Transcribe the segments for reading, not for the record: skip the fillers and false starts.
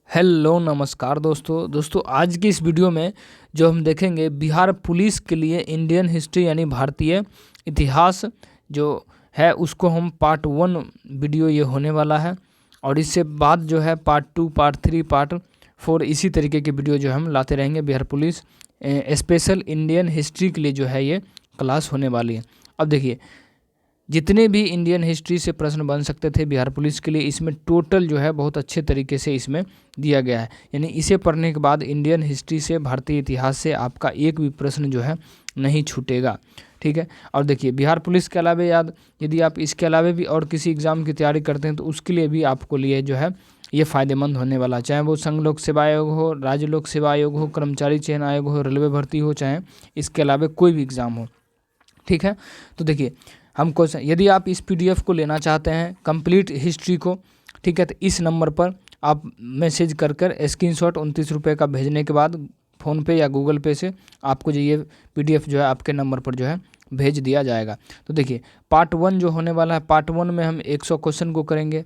Hello नमस्कार दोस्तों आज की इस वीडियो में जो हम देखेंगे बिहार पुलिस के लिए इंडियन हिस्ट्री यानी भारतीय इतिहास जो है उसको हम पार्ट 1 वीडियो ये होने वाला है। और इससे बाद जो है पार्ट 2 पार्ट 3 पार्ट 4 इसी तरीके के वीडियो जो हम लाते रहेंगे। Bihar police special Indian history के लिए जो है ये क्लास होने वाली है। अब देखिए जितने भी इंडियन हिस्ट्री से प्रश्न बन सकते थे बिहार पुलिस के लिए इसमें टोटल जो है बहुत अच्छे तरीके से इसमें दिया गया है। यानी इसे पढ़ने के बाद इंडियन हिस्ट्री से भारतीय इतिहास से आपका एक भी प्रश्न जो है नहीं छूटेगा, ठीक है। और देखिए बिहार पुलिस के अलावा यदि आप इसके अलावा भी और किसी एग्ज़ाम की तैयारी करते हैं तो उसके लिए भी आपको लिए जो है ये फ़ायदेमंद होने वाला है। चाहे वो संघ लोक सेवा आयोग हो, राज्य लोक सेवा आयोग हो, कर्मचारी चयन आयोग हो, रेलवे भर्ती हो, चाहे इसके अलावा कोई भी एग्ज़ाम हो, ठीक है। तो देखिए हम क्वेश्चन यदि आप इस पीडीएफ को लेना चाहते हैं कंप्लीट हिस्ट्री को, ठीक है, तो इस नंबर पर आप मैसेज कर स्क्रीनशॉट 29 रुपये का भेजने के बाद फ़ोनपे या गूगल पे से आपको जो ये पीडीएफ जो है आपके नंबर पर जो है भेज दिया जाएगा। तो देखिए पार्ट 1 जो होने वाला है, पार्ट 1 में हम 100 क्वेश्चन को करेंगे।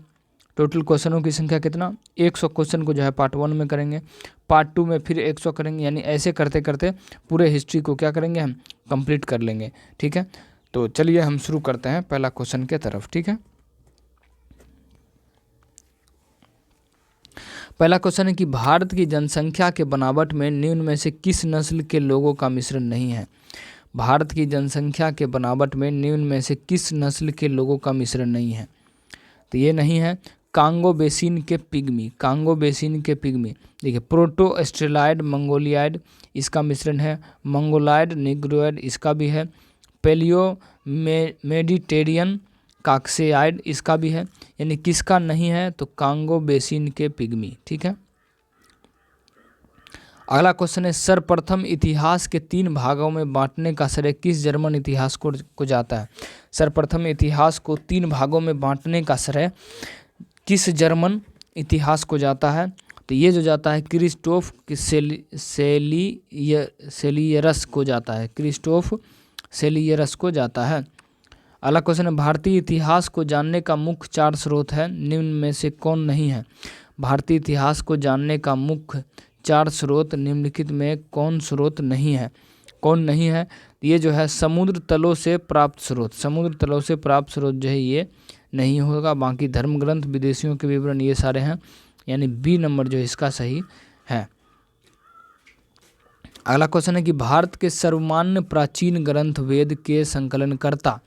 टोटल क्वेश्चनों की संख्या कितना 100 क्वेश्चन को जो है पार्ट 1 में करेंगे। पार्ट 2 में फिर 100 करेंगे, यानी ऐसे करते करते पूरे हिस्ट्री को क्या करेंगे हम कंप्लीट कर लेंगे, ठीक है। तो चलिए हम शुरू करते हैं पहला क्वेश्चन के तरफ, ठीक है। पहला क्वेश्चन है कि भारत की जनसंख्या के बनावट में निम्न में से किस नस्ल के लोगों का मिश्रण नहीं है। भारत की जनसंख्या के बनावट में निम्न में से किस नस्ल के लोगों का मिश्रण नहीं है। तो ये नहीं है कांगो बेसिन के पिग्मी, कांगो बेसिन के पिग्मी। देखिए प्रोटो ऑस्ट्रेलाइड मंगोलियाइड इसका मिश्रण है, मंगोलाइड निग्रोइड इसका भी है, पेलियो मेडिटेरियन काक्सेआइड इसका भी है। यानी किसका नहीं है तो कांगो बेसिन के पिग्मी, ठीक है। अगला क्वेश्चन है सर्वप्रथम इतिहास के 3 भागों में बांटने का श्रेय किस जर्मन इतिहास को जाता है। सर्वप्रथम इतिहास को 3 भागों में बांटने का श्रेय किस जर्मन इतिहास को जाता है। तो ये जो जाता है क्रिस्टोफ सेलियरस को जाता है, क्रिस्टोफ सेलियरस को जाता है। अगला क्वेश्चन है भारतीय इतिहास को जानने का मुख्य 4 स्रोत है, निम्न में से कौन नहीं है। भारतीय इतिहास को जानने का मुख्य 4 स्रोत निम्नलिखित में कौन स्रोत नहीं है, कौन नहीं है। ये जो है समुद्र तलों से प्राप्त स्रोत, समुद्र तलों से प्राप्त स्रोत जो है ये नहीं होगा। बाकी धर्म ग्रंथ विदेशियों के विवरण ये सारे हैं, यानी बी नंबर जो इसका सही है। अगला क्वेश्चन है कि भारत के सर्वमान्य प्राचीन ग्रंथ वेद के संकलनकर्ता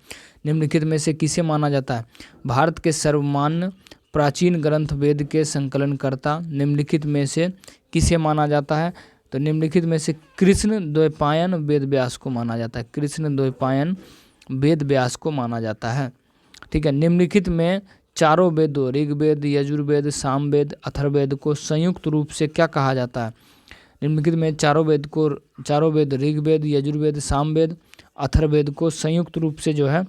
निम्नलिखित में से किसे माना जाता है। भारत के सर्वमान्य प्राचीन ग्रंथ वेद के संकलनकर्ता निम्नलिखित में से किसे माना जाता है। तो निम्नलिखित में से कृष्ण द्वैपायन वेद व्यास को माना जाता है, कृष्ण द्वैपायन वेद व्यास को माना जाता है, ठीक है। निम्नलिखित में चारों वेदों ऋग्वेद यजुर्वेद सामवेद अथर्ववेद को संयुक्त रूप से क्या कहा जाता है। निम्नलिखित में चारों वेद ऋग्वेद यजुर्वेद सामवेद अथर्ववेद को संयुक्त रूप से जो है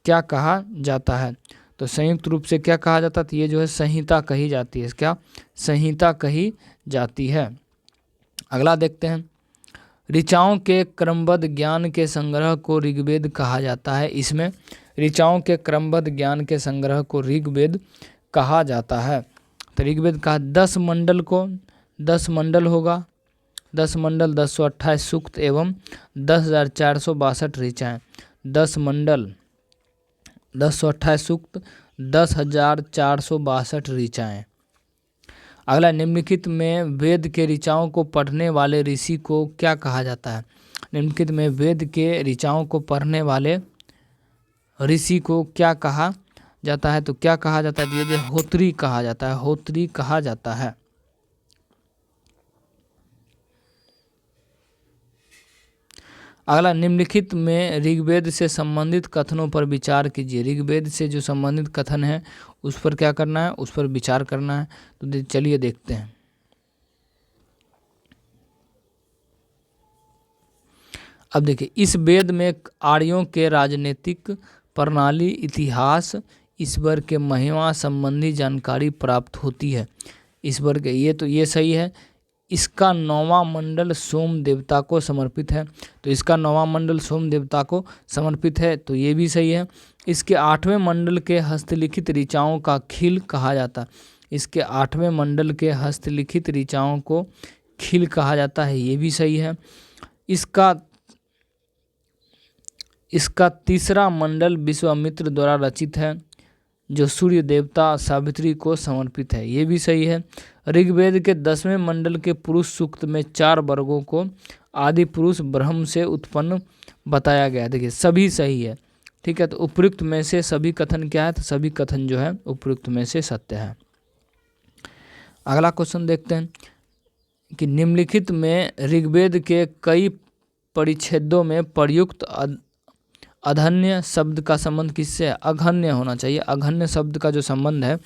क्या कहा जाता है। तो संयुक्त रूप से क्या कहा जाता है, तो ये जो है संहिता कही जाती है, क्या संहिता कही जाती है। अगला देखते हैं ऋचाओं के क्रमबद्ध ज्ञान के संग्रह को ऋग्वेद कहा जाता है। इसमें ऋचाओं के क्रमबद्ध ज्ञान के संग्रह को ऋग्वेद कहा जाता है। तो ऋग्वेद का 10 मंडल को 10 मंडल होगा, 10 मंडल 1028 सूक्त एवं 10,462 ऋचाएँ, 10 मंडल 1028 सूक्त 10,462 ऋचाएँ। अगला निम्नलिखित में वेद के ऋचाओं को पढ़ने वाले ऋषि को क्या कहा जाता है। निम्नलिखित में वेद के ऋचाओं को पढ़ने वाले ऋषि को क्या कहा जाता है। तो क्या कहा जाता है, ये होत्री कहा जाता है, होत्री कहा जाता है। अगला निम्नलिखित में ऋग्वेद से संबंधित कथनों पर विचार कीजिए। ऋग्वेद से जो संबंधित कथन है उस पर क्या करना है, उस पर विचार करना है। तो चलिए देखते हैं। अब देखिए इस वेद में आर्यों के राजनीतिक प्रणाली इतिहास ईश्वर के महिमा संबंधी जानकारी प्राप्त होती है। ईश्वर के ये सही है। इसका 9वां मंडल सोम देवता को समर्पित है, तो इसका 9वां मंडल सोम देवता को समर्पित है, तो ये भी सही है। इसके 8वें मंडल के हस्तलिखित ऋचाओं का खिल कहा जाता है। इसके 8वें मंडल के हस्तलिखित ऋचाओं को खिल कहा जाता है, ये भी सही है। इसका तीसरा मंडल विश्वामित्र द्वारा रचित है, जो सूर्य देवता सावित्री को समर्पित है, ये भी सही है। ऋग्वेद के 10वें मंडल के पुरुष सूक्त में 4 वर्गों को आदि पुरुष ब्रह्म से उत्पन्न बताया गया है। देखिए सभी सही है, ठीक है। तो उपयुक्त में से सभी कथन क्या है, तो सभी कथन जो है उपयुक्त में से सत्य है। अगला क्वेश्चन देखते हैं कि निम्नलिखित में ऋग्वेद के कई परिच्छेदों में प्रयुक्त अधन्य शब्द का संबंध किससे है? अघन्य होना चाहिए। अघन्य शब्द का जो संबंध है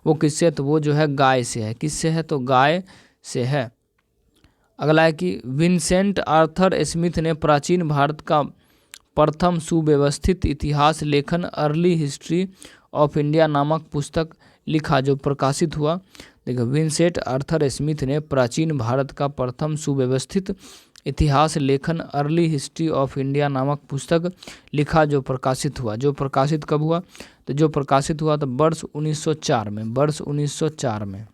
वो किससे है? तो वो जो है गाय से है। किससे है? तो गाय से है। अगला है कि विंसेंट आर्थर स्मिथ ने प्राचीन भारत का प्रथम सुव्यवस्थित इतिहास लेखन अर्ली हिस्ट्री ऑफ इंडिया नामक पुस्तक लिखा, जो प्रकाशित हुआ। देखो, विंसेंट आर्थर स्मिथ ने प्राचीन भारत का प्रथम सुव्यवस्थित इतिहास लेखन अर्ली हिस्ट्री ऑफ इंडिया नामक पुस्तक लिखा, जो प्रकाशित हुआ। जो प्रकाशित कब हुआ? तो जो प्रकाशित हुआ तो वर्ष 1904 में। वर्ष 1904 में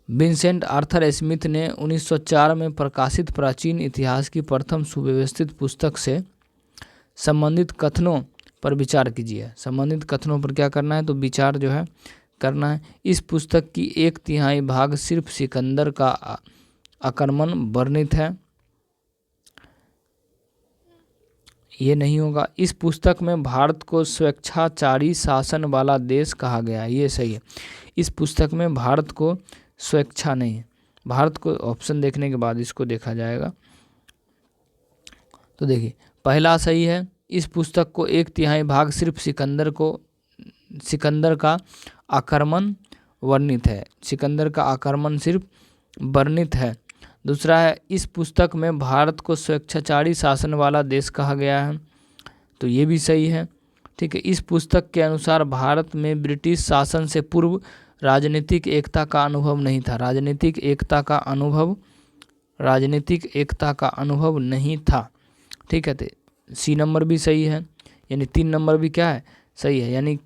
विंसेंट आर्थर स्मिथ ने 1904 में प्रकाशित प्राचीन इतिहास की प्रथम सुव्यवस्थित पुस्तक से संबंधित कथनों पर विचार कीजिए। संबंधित कथनों पर क्या करना है? तो विचार जो है करना है। इस पुस्तक की 1/3 भाग सिर्फ सिकंदर का आक्रमण वर्णित है, ये नहीं होगा। इस पुस्तक में भारत को स्वेच्छाचारी शासन वाला देश कहा गया है, ये सही है। इस पुस्तक में भारत को स्वेच्छा नहीं है, भारत को ऑप्शन देखने के बाद इसको देखा जाएगा। तो देखिए पहला सही है, इस पुस्तक को 1/3 भाग सिर्फ सिकंदर का आक्रमण वर्णित है। सिकंदर का आक्रमण सिर्फ वर्णित है। दूसरा है, इस पुस्तक में भारत को स्वेच्छाचारी शासन वाला देश कहा गया है, तो ये भी सही है, ठीक है। इस पुस्तक के अनुसार भारत में ब्रिटिश शासन से पूर्व राजनीतिक एकता का अनुभव नहीं था। राजनीतिक एकता का अनुभव नहीं था, ठीक है। तो सी नंबर भी सही है, यानी 3 नंबर भी क्या है? सही है। यानी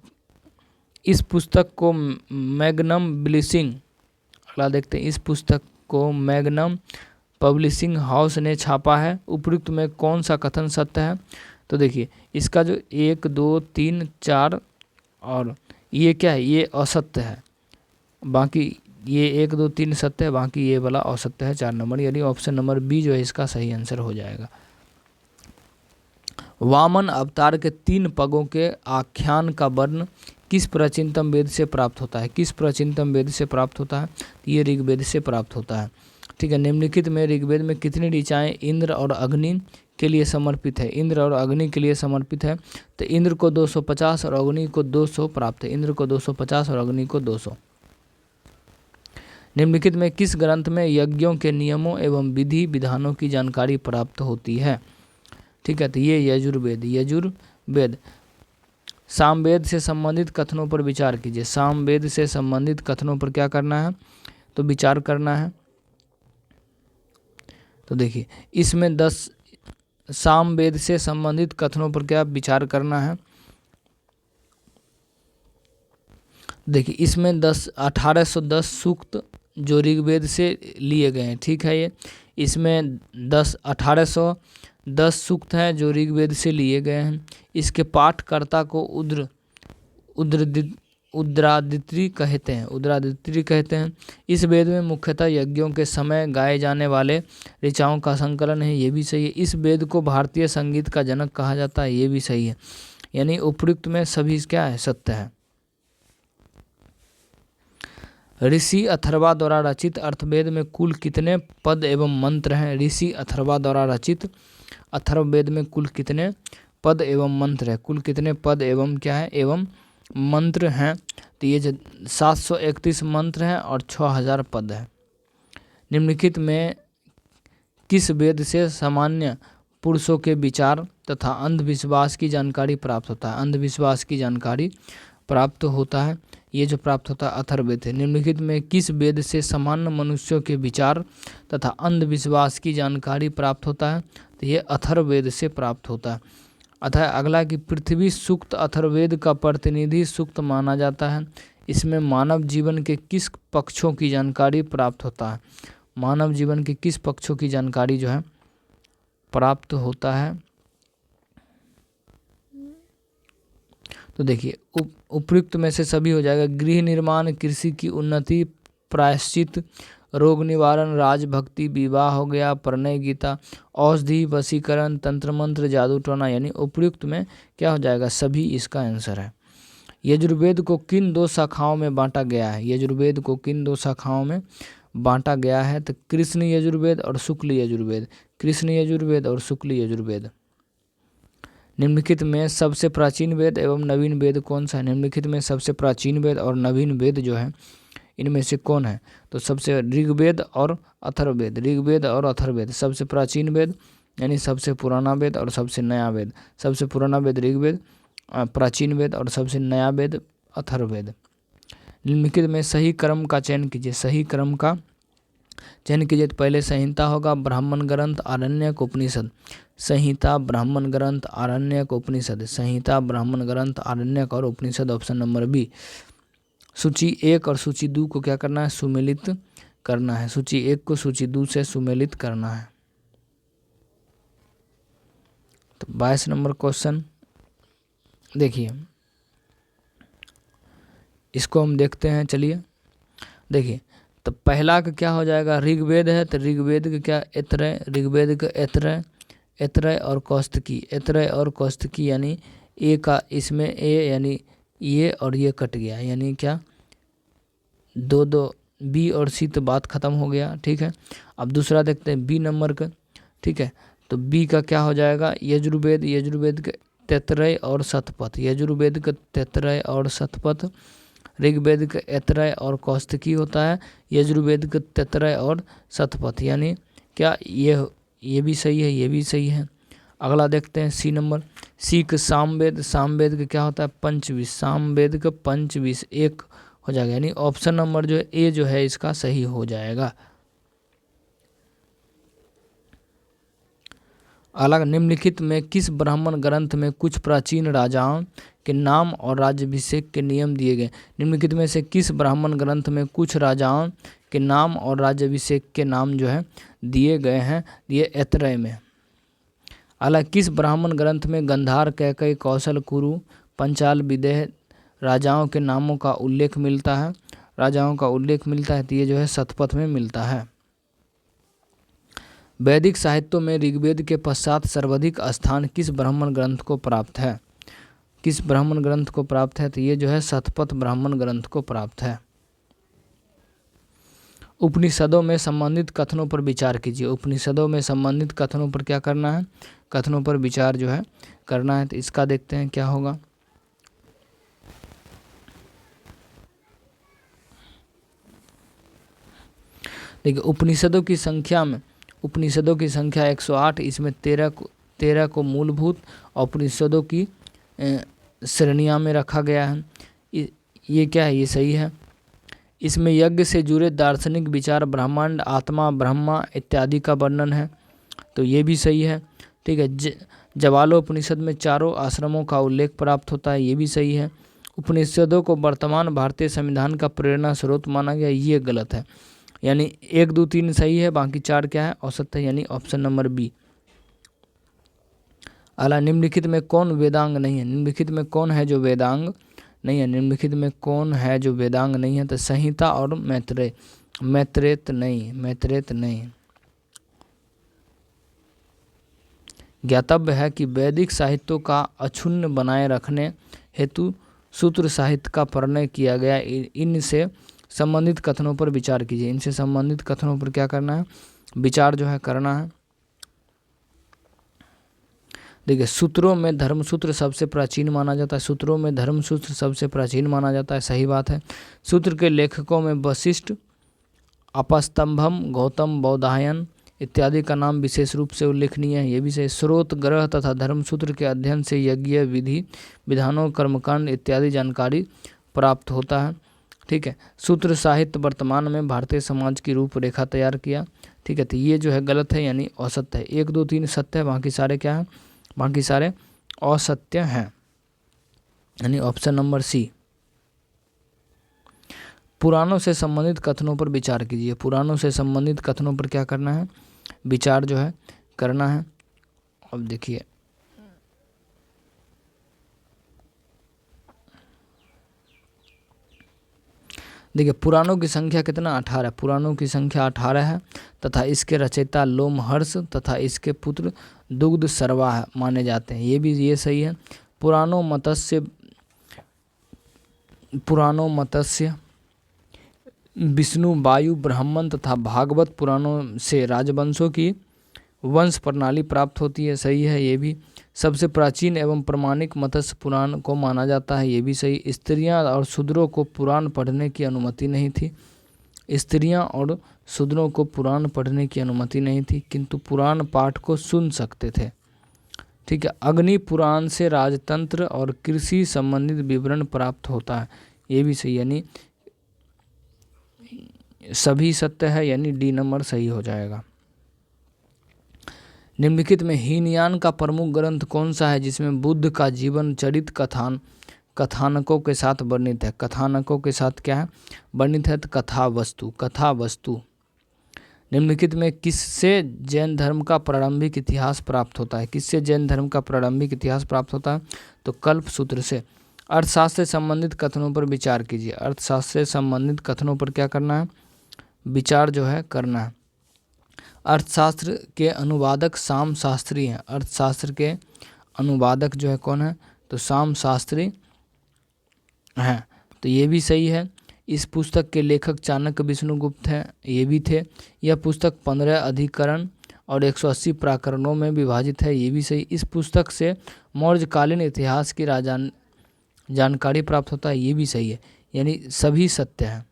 इस पुस्तक को मैग्नम पब्लिशिंग, अगला देखते हैं, इस पुस्तक को मैग्नम पब्लिशिंग हाउस ने छापा है। उपयुक्त में कौन सा कथन सत्य है? तो देखिए इसका जो 1, 2, 3, 4 और ये क्या है? ये असत्य है। बाकी ये 1, 2, 3 सत्य है, बाकी ये वाला असत्य है, 4 नंबर। यानी ऑप्शन नंबर बी जो है इसका सही आंसर हो जाएगा। वामन अवतार के 3 पगों के आख्यान का वर्ण किस प्राचीनतम वेद से प्राप्त होता है? किस प्राचीनतम वेद से प्राप्त होता है? ये ऋग्वेद से प्राप्त होता है, ठीक है। निम्नलिखित में ऋग्वेद में कितनी ऋचाएँ इंद्र और अग्नि के लिए समर्पित है? इंद्र और अग्नि के लिए समर्पित है, तो इंद्र को 250 और अग्नि को 200 प्राप्त है। इंद्र को 250 और अग्नि को 200। निम्नलिखित में किस ग्रंथ में यज्ञों के नियमों एवं विधि विधानों की जानकारी प्राप्त होती है? ठीक है, तो ये यजुर्वेद। सामवेद से संबंधित कथनों पर विचार कीजिए। सामवेद से संबंधित कथनों पर क्या करना है? तो विचार करना है। तो देखिए इसमें 10 सामवेद से संबंधित कथनों पर क्या विचार करना है? देखिए इसमें 1810 सूक्त जो ऋग्वेद से लिए गए हैं, ठीक है। ये इसमें 1810 सूक्त हैं जो ऋग्वेद से लिए गए हैं। इसके पाठकर्ता को उद्रादित्री कहते हैं। इस वेद में मुख्यतः यज्ञों के समय गाए जाने वाले ऋचाओं का संकलन है, ये भी सही है। इस वेद को भारतीय संगीत का जनक कहा जाता है, ये भी सही है। यानी उपयुक्त में सभी क्या है? सत्य है। ऋषि अथर्वा द्वारा रचित अथर्ववेद में कुल कितने पद एवं मंत्र हैं? ऋषि अथर्वा द्वारा रचित अथर्ववेद में कुल कितने पद एवं मंत्र है? कुल कितने पद एवं क्या है? एवं मंत्र हैं? तो ये 731 मंत्र हैं और 6000 पद है। निम्नलिखित में किस वेद से सामान्य पुरुषों के विचार तथा अंधविश्वास की जानकारी प्राप्त होता है? अंधविश्वास की जानकारी प्राप्त होता है, ये जो प्राप्त होता है अथर्ववेद है। निम्नलिखित में किस वेद से सामान्य मनुष्यों के विचार तथा अंधविश्वास की जानकारी प्राप्त होता है? तो ये अथर्ववेद से प्राप्त होता है। अतः अगला कि पृथ्वी सूक्त अथर्ववेद का प्रतिनिधि सूक्त माना जाता है, इसमें मानव जीवन के किस पक्षों की जानकारी प्राप्त होता है? मानव जीवन के किस पक्षों की जानकारी जो है प्राप्त होता है? तो देखिए उपयुक्त में से सभी हो जाएगा। गृह निर्माण, कृषि की उन्नति, प्रायश्चित, रोग निवारण, राजभक्ति, विवाह हो गया, प्रणय गीता, औषधि, वशीकरण, तंत्र मंत्र, जादू टोना, यानी उपयुक्त में क्या हो जाएगा? सभी इसका आंसर है। यजुर्वेद को किन 2 शाखाओं में बांटा गया है? यजुर्वेद को किन 2 शाखाओं में बांटा गया है? तो कृष्ण यजुर्वेद और शुक्ल यजुर्वेद। कृष्ण यजुर्वेद और शुक्ल यजुर्वेद। निम्नलिखित में सबसे प्राचीन वेद एवं नवीन वेद कौन सा है? निम्नलिखित में सबसे प्राचीन वेद और नवीन वेद जो है इनमें से कौन है? तो सबसे ऋग्वेद और अथर्ववेद। ऋग्वेद और अथर्ववेद सबसे प्राचीन वेद यानी सबसे पुराना वेद और सबसे नया वेद। सबसे पुराना वेद ऋग्वेद, प्राचीन वेद, और सबसे नया वेद अथर्ववेद। निम्नलिखित में सही क्रम का चयन कीजिए। सही क्रम का चयन कीजिए। तो पहले संहिता होगा, ब्राह्मण ग्रंथ, आरण्यक, उपनिषद। संहिता, ब्राह्मण ग्रंथ, आरण्यक, उपनिषद। संहिता, ब्राह्मण ग्रंथ, आरण्यक और उपनिषद, ऑप्शन नंबर बी। सूची 1 और सूची 2 को क्या करना है? सुमेलित करना है। सूची 1 को सूची 2 से सुमेलित करना है। तो 22 नंबर क्वेश्चन देखिए, इसको हम देखते हैं। चलिए देखिए, तो पहला का क्या हो जाएगा? ऋग्वेद है, तो ऋग्वेद का क्या? ऐतरेय। ऋग्वेद का ऐतरेय, ऐतरेय और कौस्तुकी। ऐतरेय और कौस्तुकी यानी ए का, इसमें ए यानी ये और ये कट गया, यानी क्या? 2 बी और सी, तो बात खत्म हो गया। ठीक है, अब दूसरा देखते हैं बी नंबर का। ठीक है, तो बी का क्या हो जाएगा? यजुर्वेद। यजुर्वेद का तैतरेय और शतपथ। यजुर्वेद का तैतरेय और शतपथ। ऋग्वेद का ऐतरेय और कौस्तुकी होता है। यजुर्वेद का तैतरेय और शतपथ, यानी क्या? ये भी सही है, ये भी सही है। अगला देखते हैं सी नंबर। सी का सामवेद। सामवेद का क्या होता है? पंचविश। सामवेद का पंचविश 1 हो जाएगा, यानी ऑप्शन नंबर जो है ए जो है इसका सही हो जाएगा। अलग निम्नलिखित में किस ब्राह्मण ग्रंथ में कुछ प्राचीन राजाओं के नाम और राज्याभिषेक के नियम दिए गए? निम्नलिखित में से किस ब्राह्मण ग्रंथ में कुछ राजाओं के नाम और राज्याभिषेक के नाम जो है दिए गए हैं? ये ऐतरेय में। अलग किस ब्राह्मण ग्रंथ में गंधार, कैकई, कौशल, कुरु, पंचाल, विदेह राजाओं के नामों का उल्लेख मिलता है? राजाओं का उल्लेख मिलता है, तो ये जो है शतपथ में मिलता है। वैदिक साहित्यों में ऋग्वेद के पश्चात सर्वाधिक स्थान किस ब्राह्मण ग्रंथ को प्राप्त है? किस ब्राह्मण ग्रंथ को प्राप्त है? तो ये जो है शतपथ ब्राह्मण ग्रंथ को प्राप्त है। उपनिषदों में संबंधित कथनों पर विचार कीजिए। उपनिषदों में संबंधित कथनों पर क्या करना है? कथनों पर विचार जो है करना है। तो इसका देखते हैं क्या होगा। देखिए, उपनिषदों की संख्या 108। इसमें 13 को मूलभूत और उपनिषदों की श्रेणियाँ में रखा गया है। ये क्या है? ये सही है। इसमें यज्ञ से जुड़े दार्शनिक विचार, ब्रह्मांड, आत्मा, ब्रह्मा इत्यादि का वर्णन है, तो ये भी सही है। ठीक है, जवालोपनिषद में 4 आश्रमों का उल्लेख प्राप्त होता है, ये भी सही है। उपनिषदों को वर्तमान भारतीय संविधान का प्रेरणा स्रोत माना गया, ये गलत है। यानी 1, 2, 3 सही है, बाकी 4 क्या है? औसत है, यानी ऑप्शन नंबर बी। अला निम्नलिखित में कौन वेदांग नहीं है? निम्नलिखित में कौन है जो वेदांग नहीं है? निम्नलिखित में कौन है जो वेदांग नहीं है? तो संहिता और मैत्रेय। मैत्रेय नहीं। ज्ञातव्य है कि वैदिक साहित्यों का अक्षुण्ण बनाए रखने हेतु सूत्र साहित्य का प्रणय किया गया। इनसे संबंधित कथनों पर विचार कीजिए। इनसे संबंधित कथनों पर क्या करना है? विचार जो है करना है। देखिए, सूत्रों में धर्मसूत्र सबसे प्राचीन माना जाता है। सूत्रों में धर्मसूत्र सबसे प्राचीन माना जाता है, सही बात है। सूत्र के लेखकों में वशिष्ठ, अपस्तंभम, गौतम, बौधायन इत्यादि का नाम विशेष रूप से उल्लेखनीय है, ये भी सही। स्रोत, ग्रह तथा धर्मसूत्र के अध्ययन से यज्ञ विधि, विधानों, कर्मकांड इत्यादि जानकारी प्राप्त होता है। ठीक है, सूत्र साहित्य वर्तमान में भारतीय समाज की रूपरेखा तैयार किया। ठीक है, तो ये जो है गलत है, यानी असत्य है। 1, 2, 3 सत्य है, बाकी सारे क्या हैं? बाकी सारे असत्य हैं, यानी ऑप्शन नंबर सी। पुराणों से संबंधित कथनों पर विचार कीजिए। पुराणों से संबंधित कथनों पर क्या करना है, विचार जो है करना है। अब देखिए पुराणों की संख्या कितना, 18। पुराणों की संख्या 18 है तथा इसके रचयिता लोमहर्ष तथा इसके पुत्र दुग्ध सर्वा माने जाते हैं। ये सही है। पुराणों मत्स्य विष्णु वायु ब्राह्मण तथा भागवत पुराणों से राजवंशों की वंश प्रणाली प्राप्त होती है। सही है ये भी। सबसे प्राचीन एवं प्रमाणिक मत्स्य पुराण को माना जाता है। ये भी सही। स्त्रियां और शूद्रों को पुराण पढ़ने की अनुमति नहीं थी। स्त्रियां और शूद्रों को पुराण पढ़ने की अनुमति नहीं थी, किंतु पुराण पाठ को सुन सकते थे। ठीक है। अग्नि पुराण से राजतंत्र और कृषि संबंधित विवरण प्राप्त होता है। ये भी सही, यानी सभी सत्य है, यानी डी नंबर सही हो जाएगा। निम्नलिखित में हीनयान का प्रमुख ग्रंथ कौन सा है जिसमें बुद्ध का जीवन चरित कथानकों के साथ वर्णित है। कथानकों के साथ क्या है वर्णित है, तो कथा वस्तु। निम्नलिखित में किससे जैन धर्म का प्रारंभिक इतिहास प्राप्त होता है। किससे जैन धर्म का प्रारंभिक इतिहास प्राप्त होता है, तो कल्प सूत्र से। अर्थशास्त्र से संबंधित कथनों पर विचार कीजिए। अर्थशास्त्र से संबंधित कथनों पर क्या करना है, विचार जो है करना है। अर्थशास्त्र के अनुवादक साम शास्त्री हैं। अर्थशास्त्र के अनुवादक जो है कौन है, तो साम शास्त्री हैं। तो ये भी सही है। इस पुस्तक के लेखक चाणक्य विष्णुगुप्त हैं, ये भी थे। यह पुस्तक 15 अधिकरण और 180 प्रकरणों में विभाजित है। ये भी सही। इस पुस्तक से मौर्यकालीन इतिहास की जानकारी प्राप्त होता है। ये भी सही है, यानी सभी सत्य हैं।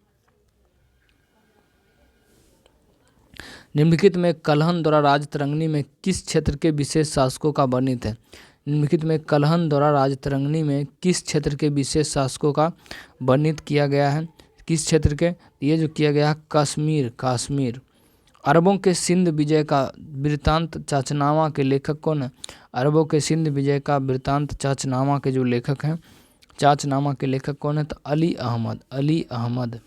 निम्नलिखित में कल्हण द्वारा राजतरंगिणी में किस क्षेत्र के विशेष शासकों का वर्णित है। निम्नलिखित में कल्हण द्वारा राजतरंगिणी में किस क्षेत्र के विशेष शासकों का वर्णित किया गया है, किस क्षेत्र के, ये जो किया गया है कश्मीर। अरबों के सिंध विजय का वृत्तांत चाचनामा के लेखक कौन है। अरबों के सिंध विजय का वृत्तांत चाचनामा के जो लेखक हैं, चाचनामा के लेखक कौन है, तो अली अहमद।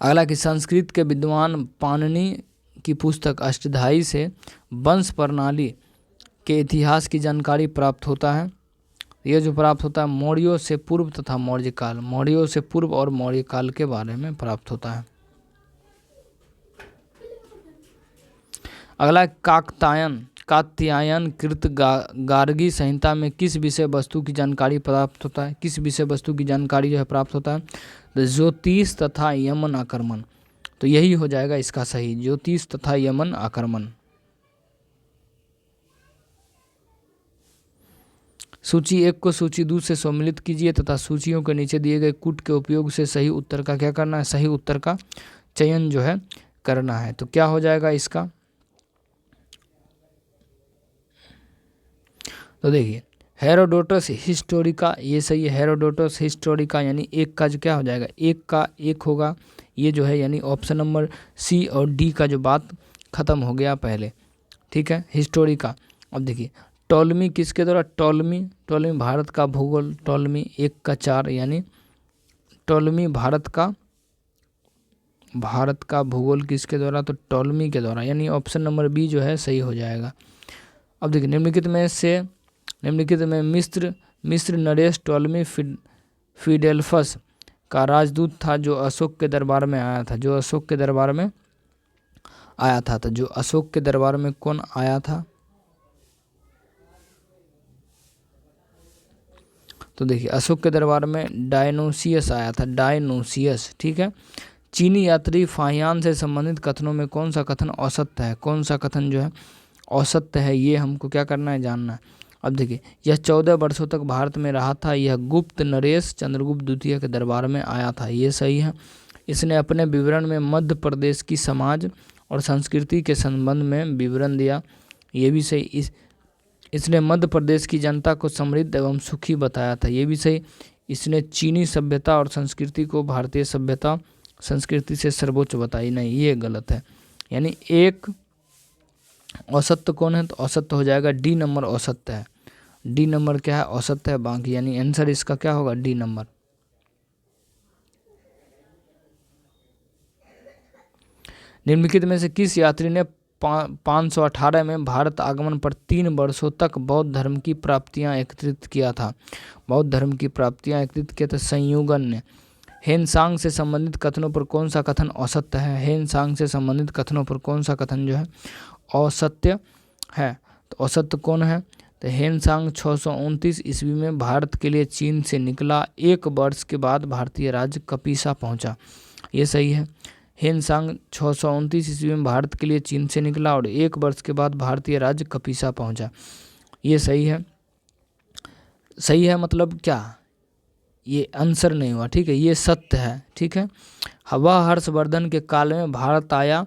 अगला कि संस्कृत के विद्वान पाणिनि की पुस्तक अष्टधाई से वंश प्रणाली के इतिहास की जानकारी प्राप्त होता है। यह जो प्राप्त होता है मौर्यों से पूर्व तथा मौर्यकाल, मौर्यों से पूर्व और मौर्यकाल के बारे में प्राप्त होता है। अगला कात्यायन कृत गार्गी संहिता में किस विषय वस्तु की जानकारी प्राप्त होता है। किस विषय वस्तु की जानकारी जो है प्राप्त होता है, तो ज्योतिष तथा यमन आक्रमण। तो यही हो जाएगा इसका सही, ज्योतिष तथा यमन आक्रमण। सूची 1 को सूची 2 से सम्मिलित कीजिए तथा सूचियों के नीचे दिए गए कूट के उपयोग से सही उत्तर का क्या करना है, सही उत्तर का चयन जो है करना है। तो क्या हो जाएगा इसका, तो देखिए हेरोडोटस हिस्टोरिका, ये सही है। हेरोडोटस हिस्टोरिका यानी 1 का जो क्या हो जाएगा, 1 का 1 होगा ये जो है, यानी ऑप्शन नंबर सी और डी का जो बात खत्म हो गया पहले। ठीक है, हिस्टोरिका। अब देखिए टॉलमी किसके द्वारा, टॉलमी भारत का भूगोल, टॉलमी 1 का 4, यानी टॉलमी भारत का भूगोल किसके द्वारा, तो टॉलमी के द्वारा, यानी ऑप्शन नंबर बी जो है सही हो जाएगा। अब देखिए निम्नलिखित में मिस्र नरेश टॉलमी फिडेल्फस का राजदूत था जो अशोक के दरबार में आया था। तो जो अशोक के दरबार में कौन आया था, तो देखिए अशोक के दरबार में डायनोसियस आया था, डायनोसियस। ठीक है। चीनी यात्री फाहियान से संबंधित कथनों में कौन सा कथन औसत्य है, कौन सा कथन जो है औसत्य है, ये हमको क्या करना है, जानना है। अब देखिए यह 14 वर्षों तक भारत में रहा था। यह गुप्त नरेश चंद्रगुप्त द्वितीय के दरबार में आया था। ये सही है। इसने अपने विवरण में मध्य प्रदेश की समाज और संस्कृति के संबंध में विवरण दिया। ये भी सही। इसने मध्य प्रदेश की जनता को समृद्ध एवं सुखी बताया था। ये भी सही। इसने चीनी सभ्यता और संस्कृति को भारतीय सभ्यता संस्कृति से सर्वोच्च बताई। नहीं, ये गलत है। यानी 1 औसत्य कौन है, तो औसत्य हो जाएगा डी नंबर औसत्य है। डी नंबर क्या है, औसत्य है बाकी, यानी आंसर इसका क्या होगा, डी नंबर। निम्नलिखित में से किस यात्री ने 518 में भारत आगमन पर 3 वर्षों तक बौद्ध धर्म की प्राप्तियां एकत्रित किया था? बौद्ध धर्म की प्राप्तियां एकत्रित किया था संयुगन ने। हेनसांग से संबंधित कथनों पर कौन सा कथन असत्य है? हेनसांग से संबंधित कथनों पर कौन सा कथन जो है असत्य है? तो असत्य कौन है? तो हेनसांग 629 ईस्वी में भारत के लिए चीन से निकला, 1 वर्ष के बाद भारतीय राज्य कपीसा पहुंचा। ये सही है। हेनसांग 629 ईस्वी में भारत के लिए चीन से निकला और 1 वर्ष के बाद भारतीय राज्य कपीसा पहुंचा। ये सही है। सही है मतलब क्या? ये आंसर नहीं हुआ, ठीक है, ये सत्य है, ठीक है। वह हर्षवर्धन के काल में भारत आया,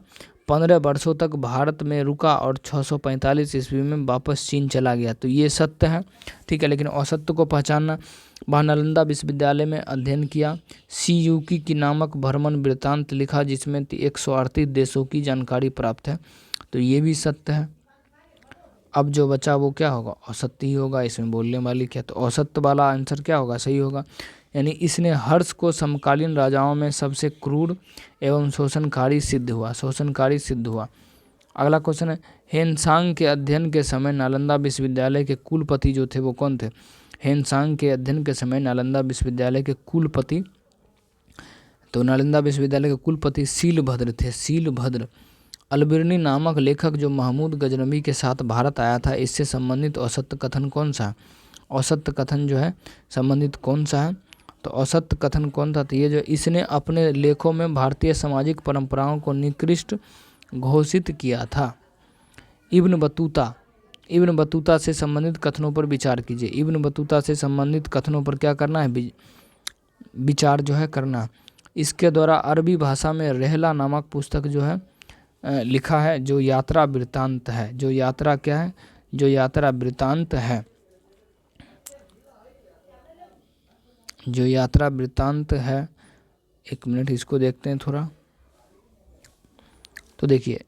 15 वर्षों तक भारत में रुका और 645 ईस्वी में वापस चीन चला गया। तो ये सत्य है, ठीक है। लेकिन असत्य को पहचानना, वह नालंदा विश्वविद्यालय में अध्ययन किया, सीयूकी की नामक भ्रमण वृत्तांत लिखा जिसमें 138 देशों की जानकारी प्राप्त है। तो ये भी सत्य है। अब जो बचा वो क्या होगा? असत्य ही होगा। इसमें बोलने वाली क्या? तो असत्य वाला आंसर क्या होगा? सही होगा। यानी इसने हर्ष को समकालीन राजाओं में सबसे क्रूर एवं शोषणकारी सिद्ध हुआ। अगला क्वेश्चन है, हेनसांग के अध्ययन के समय नालंदा विश्वविद्यालय के कुलपति जो थे वो कौन थे? हेनसांग के अध्ययन के समय नालंदा विश्वविद्यालय के कुलपति, तो नालंदा विश्वविद्यालय के कुलपति शीलभद्र थे, शीलभद्र। अलबिरनी नामक लेखक जो महमूद गजनवी के साथ भारत आया था, इससे संबंधित असत्य कथन कौन सा है? असत्य कथन जो है संबंधित कौन सा है? तो असत्य कथन कौन था? तो ये जो इसने अपने लेखों में भारतीय सामाजिक परंपराओं को निकृष्ट घोषित किया था। इब्न बतूता से संबंधित कथनों पर विचार कीजिए। इब्न बतूता से संबंधित कथनों पर क्या करना है? विचार जो है करना। इसके द्वारा अरबी भाषा में रहला नामक पुस्तक जो है लिखा है, जो यात्रा वृत्तांत है। जो यात्रा क्या है? जो यात्रा वृत्तांत है। जो यात्रा वृत्तांत है, 1 मिनट इसको देखते हैं थोड़ा। तो देखिए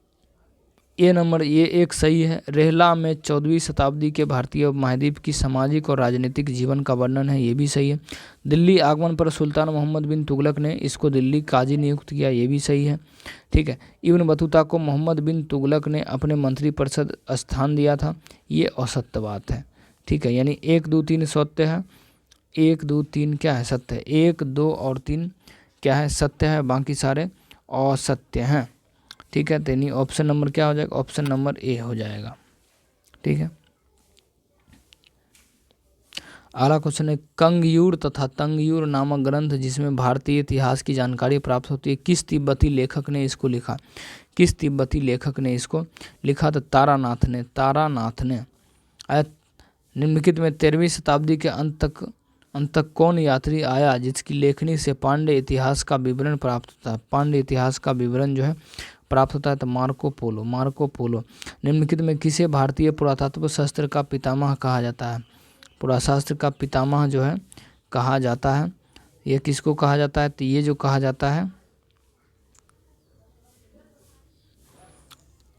ये नंबर ये एक सही है। रहला में 14वीं शताब्दी के भारतीय उपमहाद्वीप की सामाजिक और राजनीतिक जीवन का वर्णन है, ये भी सही है। दिल्ली आगमन पर सुल्तान मोहम्मद बिन तुगलक ने इसको दिल्ली काजी नियुक्त किया, ये भी सही है, ठीक है। इब्न बतूता को मोहम्मद बिन तुगलक ने अपने मंत्रिपरिषद स्थान दिया था, ये असत्य बात है, ठीक है। यानी 1, 2, 3 सत्य है, 1, 2, 3 क्या है? सत्य है। 1, 2 और 3 क्या है? सत्य है, बाकी सारे असत्य हैं, ठीक है। तो यानी ऑप्शन नंबर क्या हो जाएगा? ऑप्शन नंबर ए हो जाएगा, ठीक है। अगला क्वेश्चन है, कंगयूर तथा तंगयूर नामक ग्रंथ जिसमें भारतीय इतिहास की जानकारी प्राप्त होती है, किस तिब्बती लेखक ने इसको लिखा? किस तिब्बती लेखक ने इसको लिखा? तो तारानाथ ने। निम्नलिखित में 13वीं शताब्दी के अंत तक कौन यात्री आया जिसकी लेखनी से पांड्य इतिहास का विवरण प्राप्त होता है? पांड्य इतिहास का विवरण जो है प्राप्त होता है। तो मार्को पोलो। निम्नलिखित में किसे भारतीय पुरातत्व शास्त्र का पितामह कहा जाता है? पुराशास्त्र का पितामह जो है कहा जाता है, ये किसको कहा जाता है? तो ये जो कहा जाता है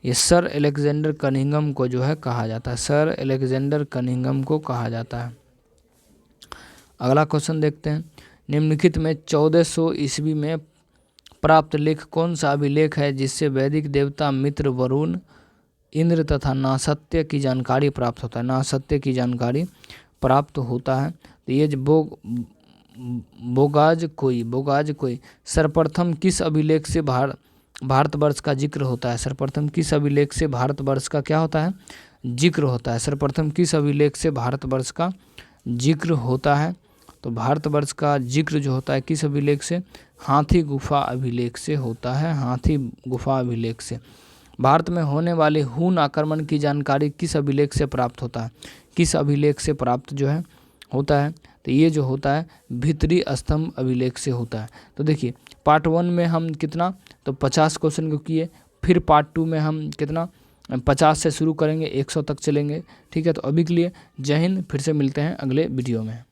ये सर अलेक्जेंडर कनिंघम को जो है कहा जाता है, सर अलेक्जेंडर कनिंघम को कहा जाता है। अगला क्वेश्चन देखते हैं, निम्नलिखित में 1400 ईस्वी में प्राप्त लेख कौन सा अभिलेख है जिससे वैदिक देवता मित्र, वरुण, इंद्र तथा नासत्य की जानकारी प्राप्त होता है? नासत्य की जानकारी प्राप्त होता है। तो ये बोगाज कोई सर्वप्रथम किस अभिलेख से भारतवर्ष का जिक्र होता है? सर्वप्रथम किस अभिलेख से भारतवर्ष का क्या होता है? जिक्र होता है। सर्वप्रथम किस अभिलेख से भारतवर्ष का जिक्र होता है? तो भारतवर्ष का जिक्र जो होता है किस अभिलेख से? हाथी गुफा अभिलेख से होता है, हाथी गुफा अभिलेख से। भारत में होने वाले हून आक्रमण की जानकारी किस अभिलेख से प्राप्त होता है? किस अभिलेख से प्राप्त जो है होता है? तो ये जो होता है भित्री स्तंभ अभिलेख से होता है। तो देखिए पार्ट 1 में हम कितना तो 50 क्वेश्चन को किए, फिर पार्ट 2 में हम कितना 50 से शुरू करेंगे, 100 तक चलेंगे, ठीक है। तो अभी के लिए जय हिंद, फिर से मिलते हैं अगले वीडियो में।